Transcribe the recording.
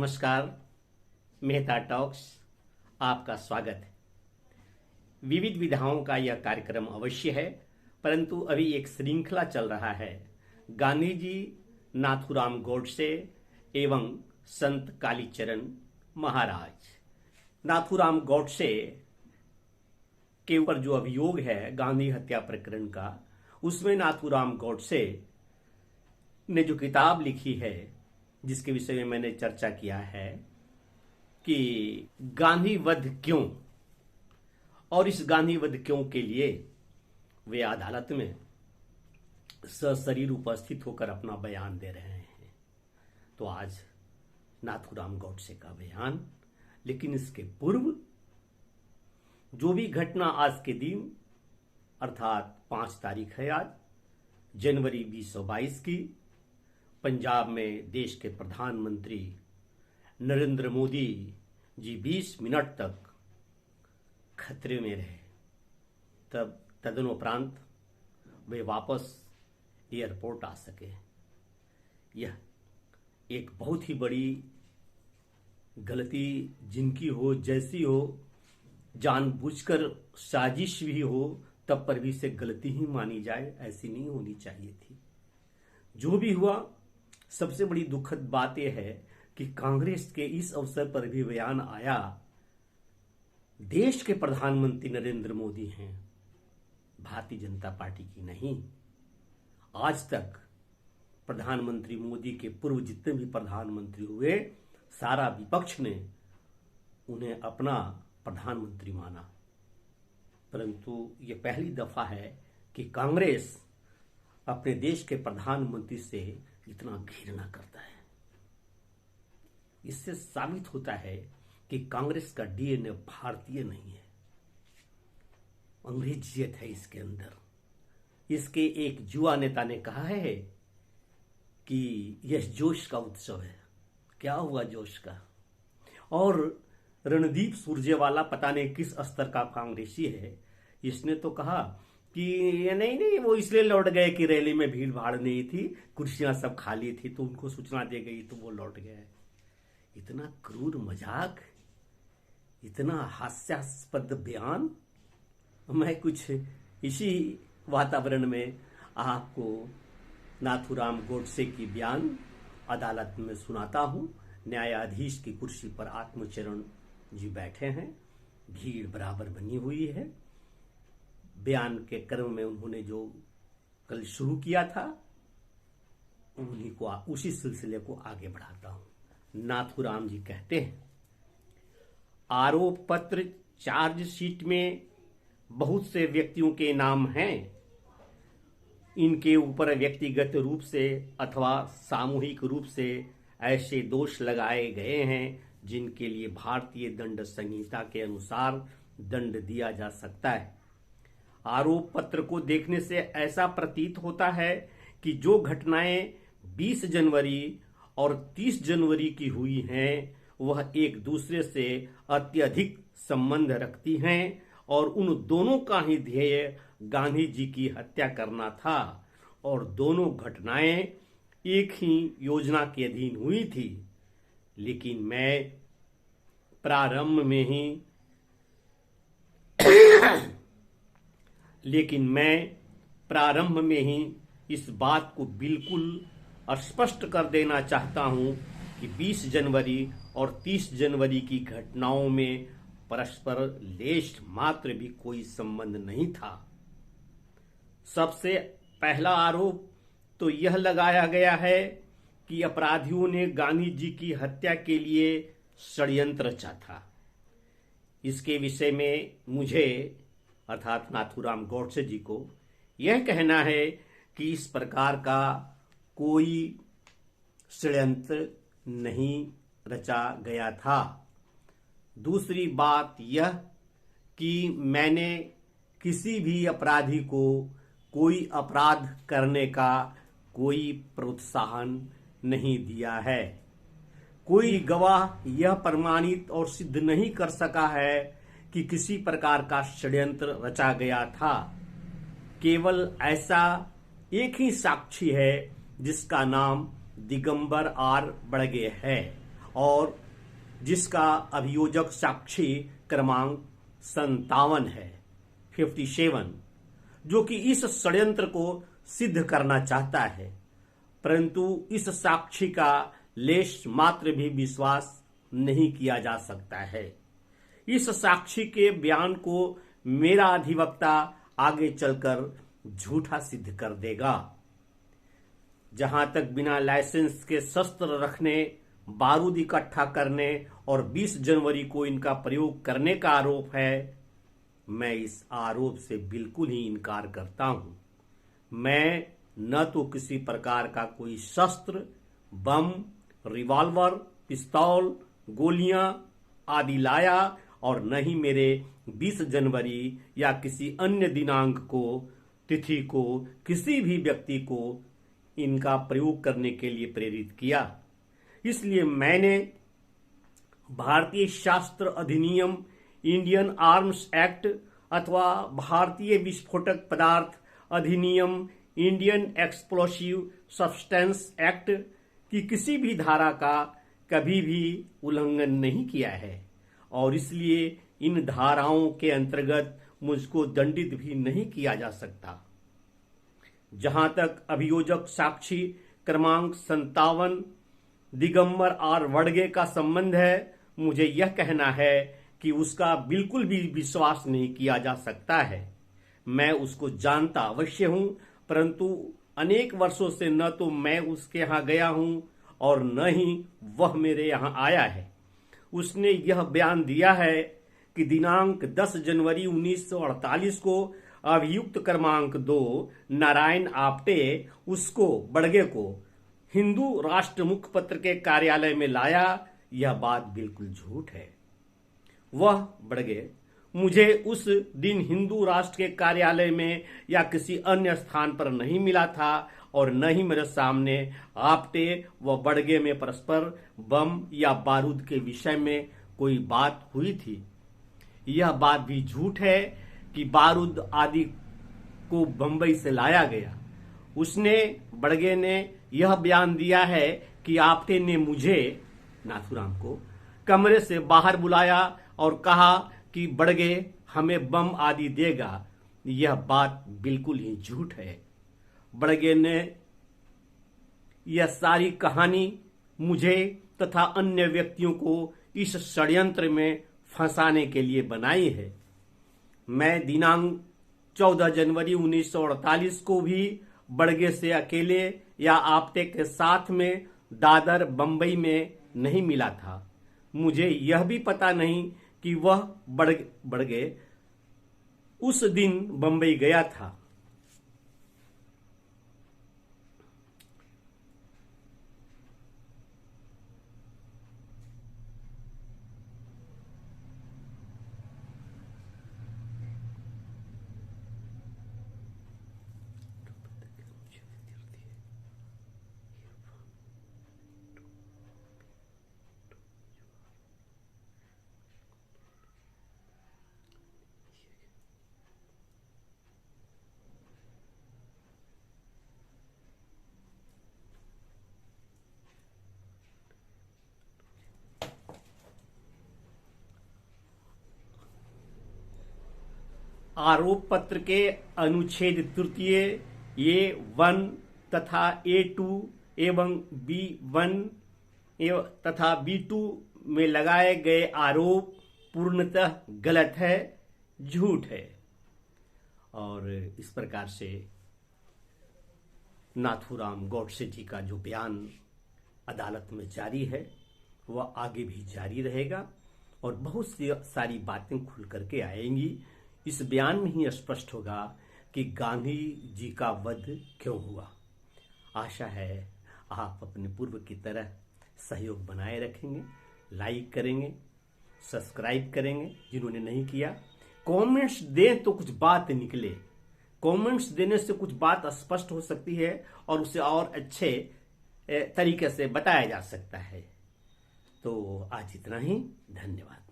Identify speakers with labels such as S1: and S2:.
S1: नमस्कार, मेहता टॉक्स आपका स्वागत है। विविध विधाओं का यह कार्यक्रम अवश्य है, परंतु अभी एक श्रृंखला चल रहा है। गांधी जी, नाथूराम गोडसे एवं संत कालीचरण महाराज। नाथूराम गोडसे के ऊपर जो अभियोग है गांधी हत्या प्रकरण का, उसमें नाथूराम गोडसे ने जो किताब लिखी है, जिसके विषय में मैंने चर्चा किया है कि गांधी वध क्यों, और इस गांधी वध क्यों के लिए वे अदालत में सशरीर उपस्थित होकर अपना बयान दे रहे हैं। तो आज नाथूराम गोडसे का बयान, लेकिन इसके पूर्व जो भी घटना आज के दिन अर्थात 5 तारीख है आज, जनवरी 2022 की, पंजाब में देश के प्रधानमंत्री नरेंद्र मोदी जी 20 मिनट तक खतरे में रहे। तब तदनुपरांत वे वापस एयरपोर्ट आ सके। यह एक बहुत ही बड़ी गलती, जिनकी हो जैसी हो, जानबूझकर साजिश भी हो, तब पर भी इसे गलती ही मानी जाए, ऐसी नहीं होनी चाहिए थी। जो भी हुआ, सबसे बड़ी दुखद बात यह है कि कांग्रेस के इस अवसर पर भी बयान आया। देश के प्रधानमंत्री नरेंद्र मोदी हैं, भारतीय जनता पार्टी की नहीं। आज तक प्रधानमंत्री मोदी के पूर्व जितने भी प्रधानमंत्री हुए, सारा विपक्ष ने उन्हें अपना प्रधानमंत्री माना, परंतु यह पहली दफा है कि कांग्रेस अपने देश के प्रधानमंत्री से इतना घृणा करता है। इससे साबित होता है कि कांग्रेस का डीएनए भारतीय नहीं है, अंग्रेजियत है इसके अंदर। इसके एक युवा नेता ने कहा है कि यह जोश का उत्सव है। क्या हुआ जोश का? और रणदीप सुरजेवाला पता नहीं किस स्तर का कांग्रेसी है, इसने तो कहा कि नहीं वो इसलिए लौट गए कि रैली में भीड़ भाड़ नहीं थी, कुर्सियां सब खाली थी, तो उनको सूचना दे गई तो वो लौट गए। इतना क्रूर मजाक, इतना हास्यास्पद बयान। मैं कुछ इसी वातावरण में आपको नाथूराम गोडसे की बयान अदालत में सुनाता हूं। न्यायाधीश की कुर्सी पर आत्मचरण जी बैठे हैं, भीड़ बराबर बनी हुई है। बयान के क्रम में उन्होंने जो कल शुरू किया था, उन्हीं को उसी सिलसिले को आगे बढ़ाता हूं। नाथूराम जी कहते हैं, आरोप पत्र चार्जशीट में बहुत से व्यक्तियों के नाम हैं। इनके ऊपर व्यक्तिगत रूप से अथवा सामूहिक रूप से ऐसे दोष लगाए गए हैं जिनके लिए भारतीय दंड संहिता के अनुसार दंड दिया जा सकता है। आरोप पत्र को देखने से ऐसा प्रतीत होता है कि जो घटनाएं 20 जनवरी और 30 जनवरी की हुई हैं, वह एक दूसरे से अत्यधिक संबंध रखती हैं और उन दोनों का ही ध्येय गांधी जी की हत्या करना था, और दोनों घटनाएं एक ही योजना के अधीन हुई थी। लेकिन मैं प्रारंभ में ही इस बात को बिल्कुल स्पष्ट कर देना चाहता हूं कि 20 जनवरी और 30 जनवरी की घटनाओं में परस्पर लेश मात्र भी कोई संबंध नहीं था। सबसे पहला आरोप तो यह लगाया गया है कि अपराधियों ने गांधी जी की हत्या के लिए षड्यंत्र रचा था। इसके विषय में मुझे अर्थात नाथूराम गोडसे जी को यह कहना है कि इस प्रकार का कोई षड्यंत्र नहीं रचा गया था। दूसरी बात यह कि मैंने किसी भी अपराधी को कोई अपराध करने का कोई प्रोत्साहन नहीं दिया है। कोई गवाह यह प्रमाणित और सिद्ध नहीं कर सका है कि किसी प्रकार का षड्यंत्र रचा गया था। केवल ऐसा एक ही साक्षी है जिसका नाम दिगंबर आर बड़गे है, और जिसका अभियोजक साक्षी क्रमांक 57 है, 57, जो कि इस षड्यंत्र को सिद्ध करना चाहता है, परंतु इस साक्षी का लेश मात्र भी विश्वास नहीं किया जा सकता है। इस साक्षी के बयान को मेरा अधिवक्ता आगे चलकर झूठा सिद्ध कर देगा। जहां तक बिना लाइसेंस के शस्त्र रखने, बारूद इकट्ठा करने और 20 जनवरी को इनका प्रयोग करने का आरोप है, मैं इस आरोप से बिल्कुल ही इनकार करता हूं। मैं न तो किसी प्रकार का कोई शस्त्र, बम, रिवॉल्वर, पिस्तौल, गोलियां आदि लाया और न ही मेरे 20 जनवरी या किसी अन्य दिनांक को, तिथि को, किसी भी व्यक्ति को इनका प्रयोग करने के लिए प्रेरित किया। इसलिए मैंने भारतीय शस्त्र अधिनियम, इंडियन आर्म्स एक्ट अथवा भारतीय विस्फोटक पदार्थ अधिनियम, इंडियन एक्सप्लोसिव सब्सटेंस एक्ट की किसी भी धारा का कभी भी उल्लंघन नहीं किया है और इसलिए इन धाराओं के अंतर्गत मुझको दंडित भी नहीं किया जा सकता। जहां तक अभियोजक साक्षी क्रमांक 57 दिगंबर आर वडगे का संबंध है, मुझे यह कहना है कि उसका बिल्कुल भी विश्वास नहीं किया जा सकता है। मैं उसको जानता अवश्य हूं, परंतु अनेक वर्षों से न तो मैं उसके यहां गया हूं और न ही वह मेरे यहां आया है। उसने यह बयान दिया है कि दिनांक 10 जनवरी 1948 को अभियुक्त क्रमांक 2 नारायण आप्टे उसको, बड़गे को, हिंदू राष्ट्र मुखपत्र के कार्यालय में लाया। यह बात बिल्कुल झूठ है। वह, बड़गे, मुझे उस दिन हिंदू राष्ट्र के कार्यालय में या किसी अन्य स्थान पर नहीं मिला था और न ही मेरे सामने आप्टे व बड़गे में परस्पर बम या बारूद के विषय में कोई बात हुई थी। यह बात भी झूठ है कि बारूद आदि को बंबई से लाया गया। उसने, बड़गे ने यह बयान दिया है कि आप्टे ने मुझे, नाथूराम को, कमरे से बाहर बुलाया और कहा कि बड़गे हमें बम आदि देगा। यह बात बिल्कुल ही झूठ है। बड़गे ने यह सारी कहानी मुझे तथा अन्य व्यक्तियों को इस षड्यंत्र में फंसाने के लिए बनाई है। मैं दिनांक 14 जनवरी 1948 को भी बड़गे से अकेले या आप्टे के साथ में दादर, बंबई में नहीं मिला था। मुझे यह भी पता नहीं कि वह बड़गे उस दिन बंबई गया था। आरोप पत्र के अनुच्छेद 3 A1 तथा A2 एवं B1 तथा B2 में लगाए गए आरोप पूर्णतः गलत है, झूठ है। और इस प्रकार से नाथूराम गौडसे जी का जो बयान अदालत में जारी है वह आगे भी जारी रहेगा और बहुत सी सारी बातें खुल करके आएंगी। इस बयान में ही स्पष्ट होगा कि गांधी जी का वध क्यों हुआ। आशा है आप अपने पूर्व की तरह सहयोग बनाए रखेंगे, लाइक करेंगे, सब्सक्राइब करेंगे जिन्होंने नहीं किया, कमेंट्स दें तो कुछ बात निकले। कमेंट्स देने से कुछ बात स्पष्ट हो सकती है और उसे और अच्छे तरीके से बताया जा सकता है। तो आज इतना ही, धन्यवाद।